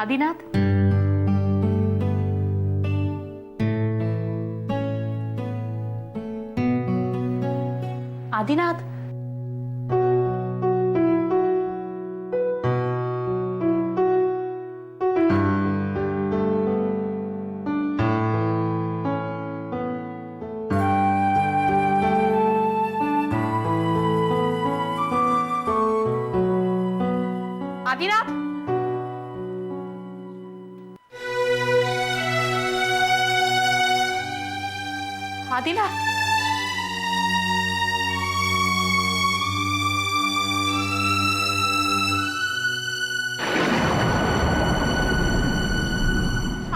आदिनाथ, आदिनाथ, आदिनाथ, आदिनाथ,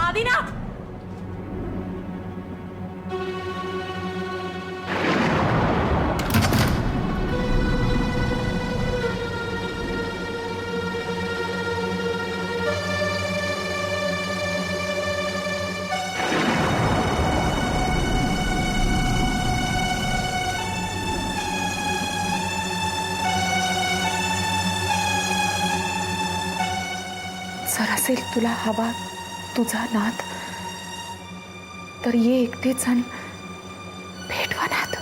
आदिनाथ, जर असेल तुला हवा तुझा नाथ तर ये एकटेच आणि भेटवा नाथ.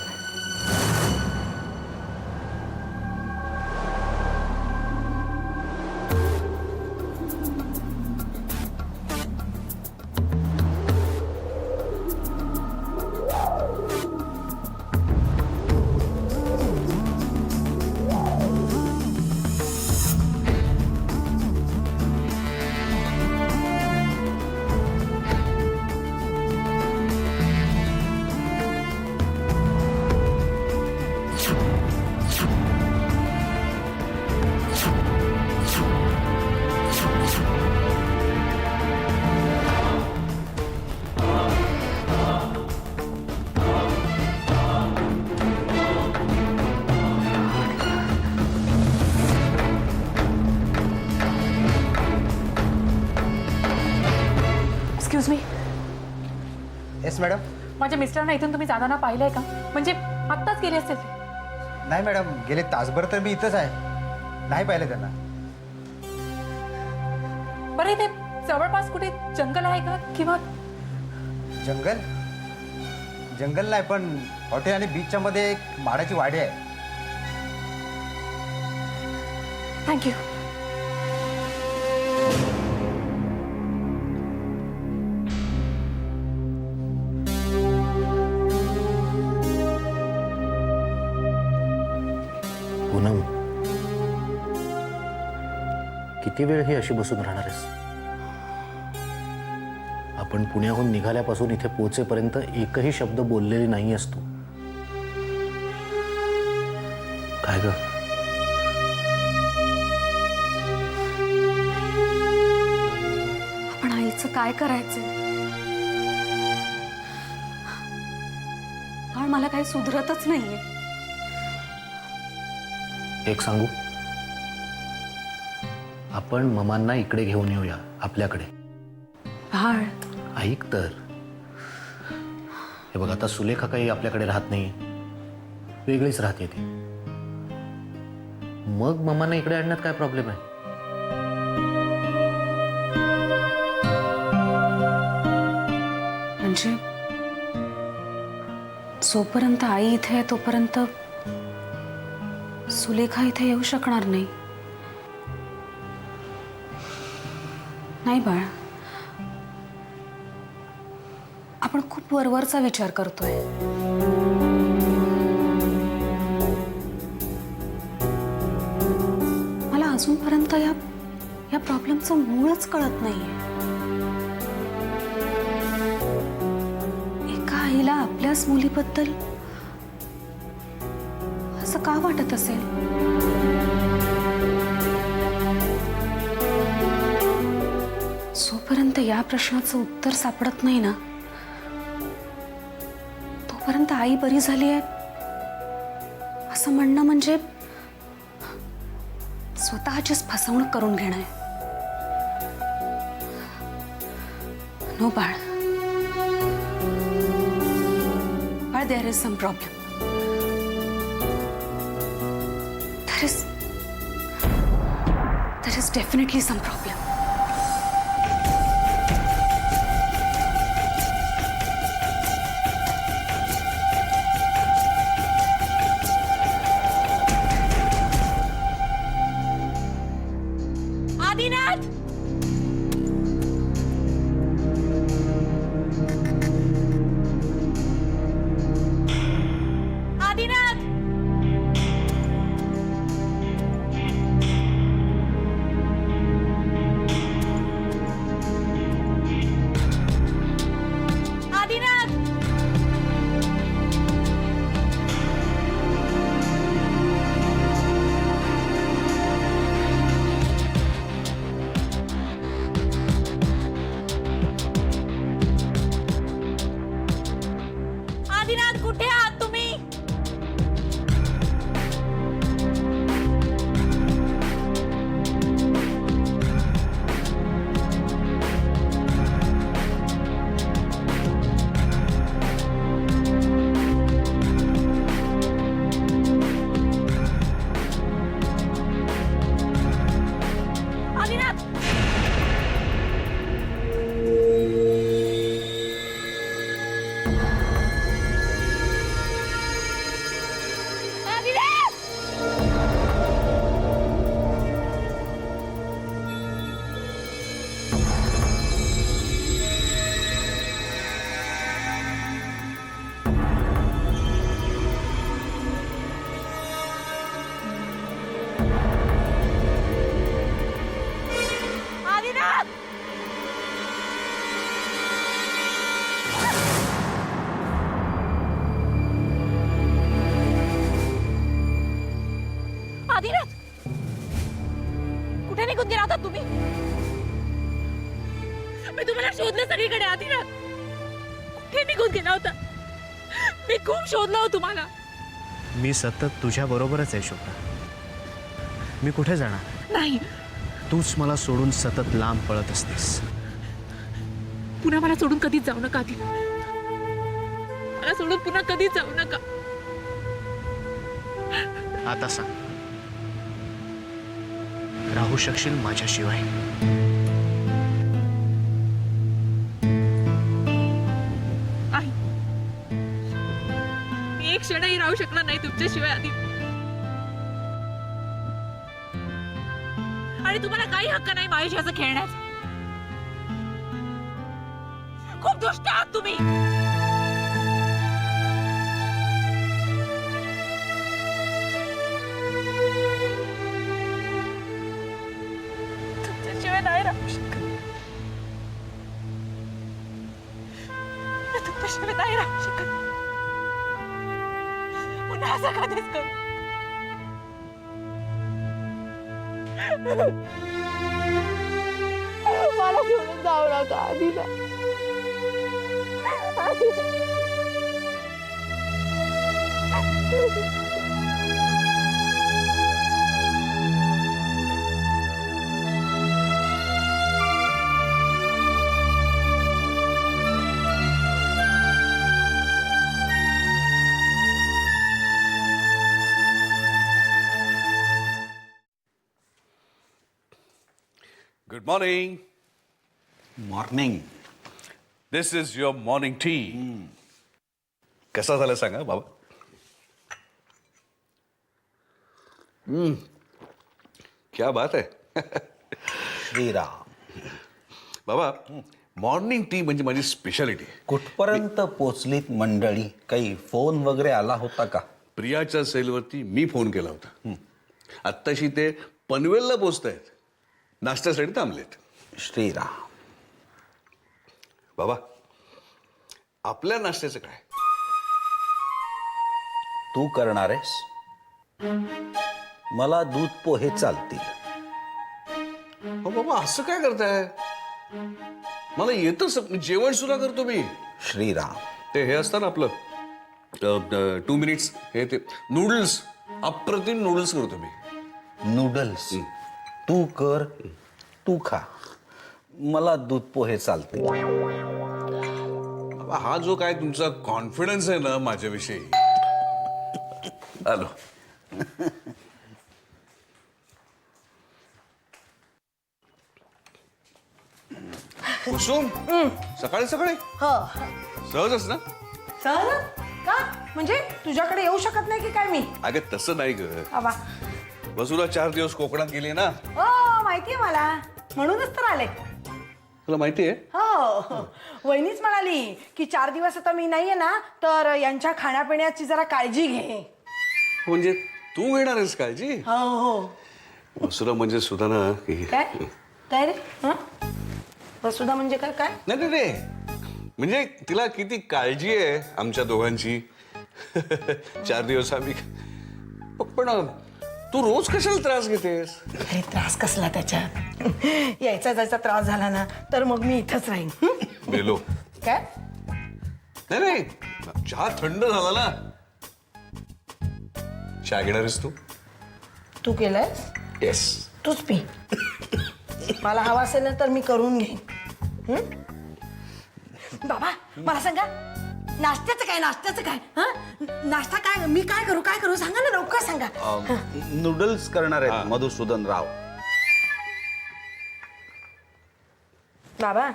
Excuse me, yes madam. माझ्या मिस्टरांना इथून तुम्ही जाताना पाहिलंय का? म्हणजे आत्ताच गेले असतील ते. नाही मॅडम, गेले तासभर तर मी इथंच आहे, नाही पाहिलं त्यांना. बरं, इथे जवळपास कुठे जंगल आहे का? किंवा जंगल जंगल नाही, पण हॉटेल आणि बीचच्या मध्ये एक माडाची वाडी आहे. थँक्यू. पूनम, किती वेळ ही अशी बसून राहणार आहेस? आपण पुण्याहून निघाल्यापासून इथे पोहोचेपर्यंत एकही शब्द बोललेली नाही असतो. काय ग? आपण आईचं काय करायचं? पण मला काही सुधरतच नाहीये. एक सांगू, आपण ममांना इकडे घेऊन येऊया आपल्याकडे. भाळ, ऐक तर, हे बघ, आता सुलेखा काही आपल्याकडे राहत नाही, वेगळीच राहते ती. मग ममांना इकडे आणण्यात काय प्रॉब्लेम आहे? म्हणजे जोपर्यंत आई इथे आहे तोपर्यंत सुलेखा इथे येऊ शकणार नाही. नाही बाळ, आपण खूप वरवरचा विचार करतोय. मला अजूनपर्यंत या प्रॉब्लेमचं मूळच कळत नाहीये. एका आईला आपल्याच मुलीबद्दल असं का वाटत असेल? जोपर्यंत या प्रश्नाचं उत्तर सापडत नाही ना, तोपर्यंत आई बरी झाली आहे असं म्हणणं म्हणजे स्वतःचीच फसवणूक करून घेणं आहे. नो बाळ, there is some problem. There is definitely some problem. Adinath Adinath Adinath Adinath कुठे आहात तुम्ही आदिनाथ आदिनाथ आदिनाथ आदिनाथ कुठे निघून गेला होता तुम्ही मी तुम्हाला शोधलं सगळीकडे आदिनाथ कुठे निघून गेला होता मी खूप शोधलं हो तुम्हाला मी सतत तुझ्या बरोबरच आहे शोभा. मी कुठे जाणार? नाही तूच मला सोडून सतत लांब पळत असतेस. पुन्हा मला सोडून कधीच जाऊ नका आदिनाथ. मला सोडून पुन्हा कधीच जाऊ नका. आता सांग, राहू शकशील माझ्याशिवाय? नाही मी एक क्षणही राहू शकणार नाही तुमच्याशिवाय आधी. आणि तुम्हाला काही हक्क नाही माझ्याशी असं खेळण्याचा. खूप दुष्ट आहात तुम्ही. तुमच्याशिवाय नाही राहू शकत. मी तुमच्याशिवाय नाही राहू शकत. पुन्हा असं कधीच करू. मला सोडून जाऊ नका Adinath. Good morning. Morning. This is your morning tea. कसा झाला सांगा बाबा. क्या बात आहे. श्रीराम. बाबा मॉर्निंग टी म्हणजे माझी स्पेशालिटी. कुठपर्यंत पोचलीत मंडळी? काही फोन वगैरे आला होता का? प्रियाच्या सेलवरती मी फोन केला होता. आत्ताशी ते पनवेलला पोचतायत. नाश्त्यासाठी थांबलेत. श्रीराम. बाबा आपल्या नाश्त्याचं काय? तू करणार आहेस? मला दूध पोहे चालतील. हो बाबा असं काय करताय? मला येतं जेवण सुद्धा करतो मी. श्रीराम. ते हे असतं ना आपलं 2 मिनिट्स हे ते नूडल्स. अप्रतिम नूडल्स करतो मी. नूडल्स तू कर, तू खा. मला दूध पोहे चालतील. बाबा हा जो काय तुमचा कॉन्फिडन्स आहे ना माझ्याविषयी. आलो. कुसुम सकाळी सकाळी सहजच ना? सहज का? म्हणजे तुझ्याकडे येऊ शकत नाही की काय मी? अगं तसं नाही ग. बाबा वसुला 4 दिवस कोकणात गेली ना. हो माहितीये मला. म्हणूनच तर आले. तुला माहिती आहे हो, वहिनीच म्हणाली की 4 दिवस आता मी नाहीये ना, तर यांच्या खाण्यापिण्याची जरा काळजी घे. म्हणजे तू घेणार आहेस काळजी? हो हो. वसुधा म्हणजे सुद्धा ना की काय काय रे? हं? वसुधा म्हणजे काय काय? नाही नाही नाही. म्हणजे तिला किती काळजी आहे आमच्या दोघांची. 4 दिवस आम्ही पण तू रोज कशाला त्रास घेतेस? अरे त्रास कसला त्याच्यात? यायचा जायचा त्रास झाला ना तर मग मी इथंच राहीन. हं? बेलो काय? नाही नाही, चहा थंड झाला ना. चहा घेणार आहेस तू? तू केलंयस? येस. तूच पी. मला हवा असेल ना तर मी करून घेईन. हं? बाबा मला सांगा, नाश्त्याचं काय? नाश्त्याचं काय? हं? नाश्ता काय? मी काय करू सांगा ना, लवकर सांगा. नूडल्स करणार आहेत मधुसूदन राव. बाबा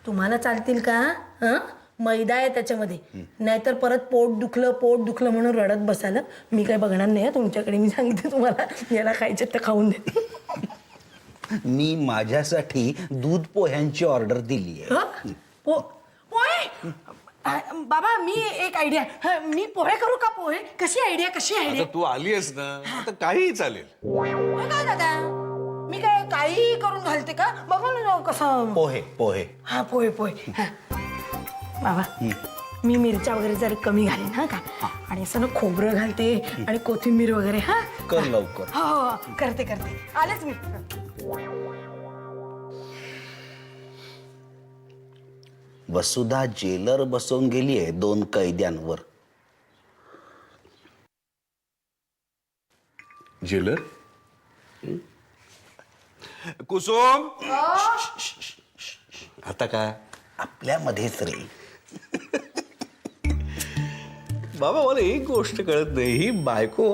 तुम्हाला चालतील का? हं? मैदा आहे त्याच्यामध्ये, नाहीतर परत पोट दुखलं म्हणून रडत बसाल. मी काय बघणार नाही तुमच्याकडे. मी सांगते तुम्हाला, याला खायचे तर खाऊन दे. मी माझ्यासाठी दूध पोह्यांची ऑर्डर दिली आहे. हं? पोहे? बाबा मी एक आयडिया. मी पोहे करू का? पोहे कशी आयडिया? आता तू आली आहेस ना, आता काहीही चालेल. काय दादा, मी काय काही करून घालते का? बघा ना कसं. पोहे पोहे. हा पोहे. हा. बाबा मी मिरच्या वगैरे जरा कमी घालीन हा का, आणि असं ना खोबरं घालते आणि कोथिंबीर वगैरे. हा कर लवकर. हो करते आलेच मी. वसुधा जेलर बसवून गेलीये 2 कैद्यांवर. जेलर? कुसुम, आता काय? आपल्यामध्येच रे. बाबा मला एक गोष्ट कळत नाही, ही बायको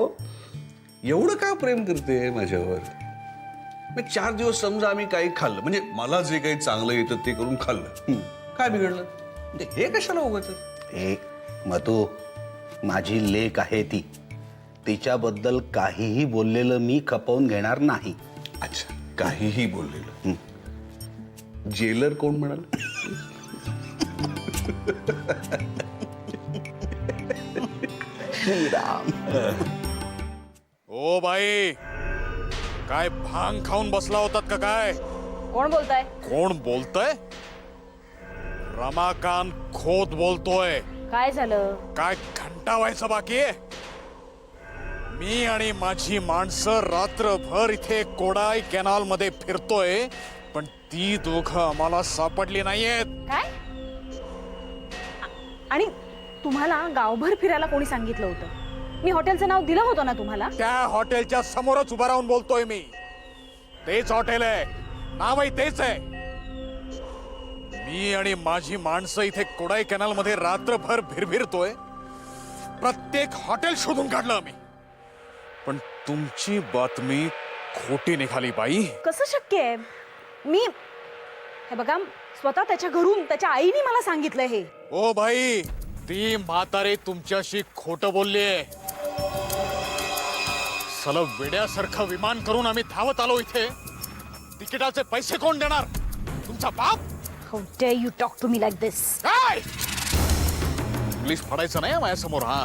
एवढं का प्रेम करते माझ्यावर? मी 4 दिवस समजा आम्ही काही खाल्लं, म्हणजे मला जे काही चांगलं येतं ते करून खाल्लं, काय बिघडलं? म्हणजे हे कशाला उगाच? ए मधू, माझी लेक आहे ती. तिच्याबद्दल काहीही बोललेलं मी खपवून घेणार नाही. अच्छा, काहीही बोललेलं. जेलर कोण म्हणाल? राम. ओ बाई, काय भांग खाऊन बसला होतात का काय? कोण बोलताय? कोण बोलतय? रमाकांत खोत बोलतोय. काय झालं? काय घंटा व्हायचं बाकी आहे? मी आणि माझी माणसं रात्रभर इथे कोडाई कॅनल मध्ये फिरतोय, पण ती दोघं आम्हाला सापडली नाहीयेत. काय? आणि तुम्हाला गावभर फिरायला कोणी सांगितलं होतं? मी हॉटेलचं नाव दिलं होतं ना तुम्हाला? त्या हॉटेलच्या समोरच उभा राहून बोलतोय मी. तेच हॉटेल आहे, नावही तेच आहे. मी आणि माझी माणसं इथे कोडाई कॅनल मध्ये रात्रभर भिरभिरतोय. प्रत्येक हॉटेल शोधून काढलं आम्ही, पण तुमची बातमी खोटी निघाली बाई. कसं शक्य आहे? मी हे बघा, स्वतः त्याच्या घरून त्याच्या आईने मला सांगितलं हे. ओ भाई, ती म्हातारी तुमच्याशी खोटं बोललीये. सलग वेड्यासारखं विमान करून आम्ही धावत आलो इथे. तिकिटाचे पैसे कोण देणार? तुमचा बाप? How dare you talk to me like this? काय? इंग्लिश फाडायचं नाही माझ्यासमोर. हा,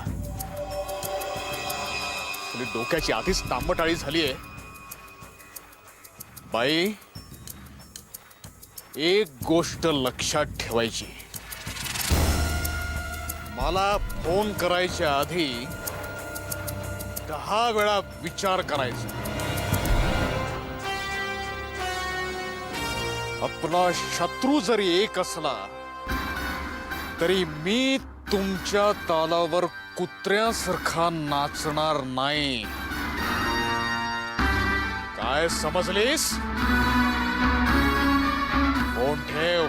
डोक्याची आधीच तांबटाळी झालीये. बाई, एक गोष्ट लक्षात ठेवायची, मला फोन करायच्या आधी 10 वेळा विचार करायचा. आपला शत्रू जरी एक असला तरी मी तुमच्या तालावर कुत्र्यासारखा नाचणार नाही. काय समजलीस? फोन ठेव.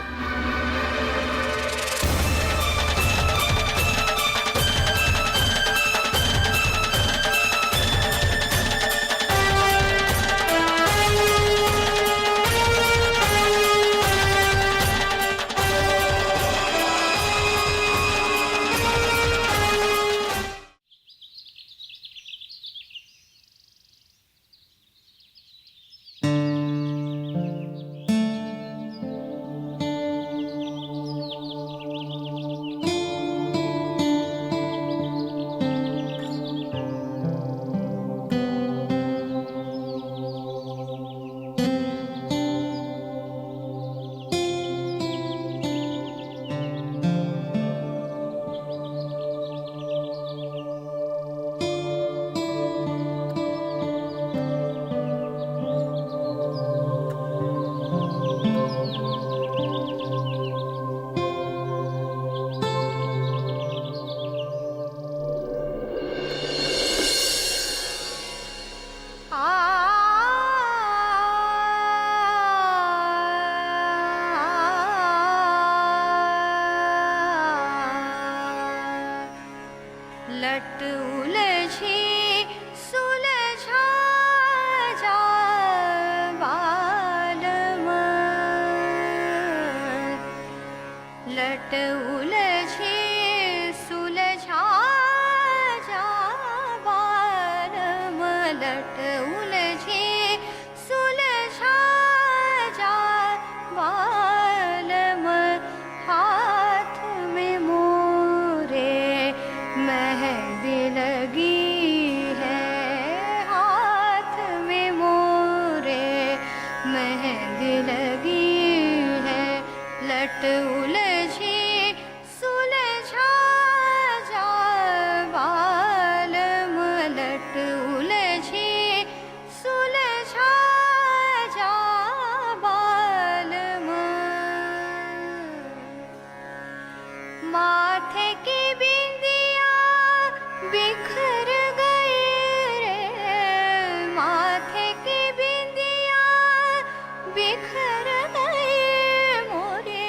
लट उलझी सुलझा बालम लट उलझी सुलझा बालम हाथ में मोरे मेहंदी लगी है हाथ में मोरे मेहंदी लगी है लट उलझी सुलझा बालम लट उलझी सुलझा बालम माथे की बिंदिया बिखर गई रे माथे की बिंदिया बिखर गई मोरे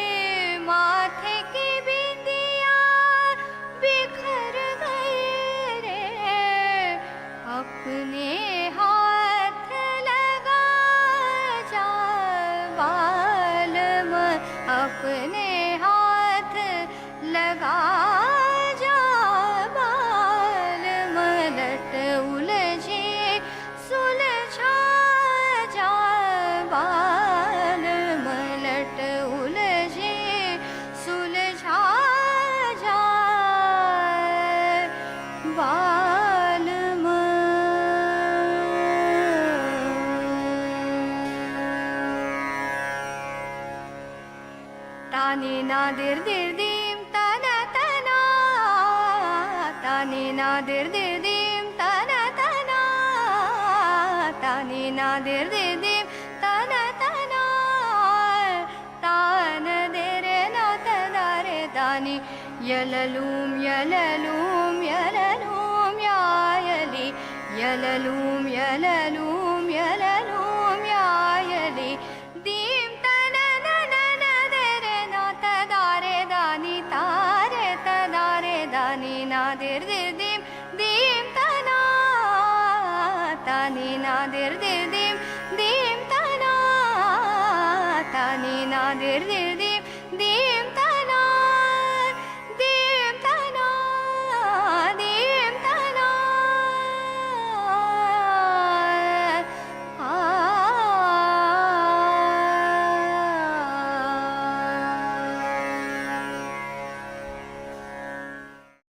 माथे की बिंदिया बिखर गई रे अपने हाथ लगा जा बालम अपने हाथ लगा जा बालम लट उलझे सुलझा जा बालम लट उलझे सुलझा जा बालम ताने ना दिर दिर दीम तना तना ताने ना दिर दिर दीम तना तना ताने ना दिर दिर दीम तना तना तान दे रे ना तना रे तानी यललूम यललूम यललूम यायली यललूम यललूम यललूम यायली दीम तना दानी तारे तदारे दानी नादिर दिर दीम दीम तना तानी नादिर दिर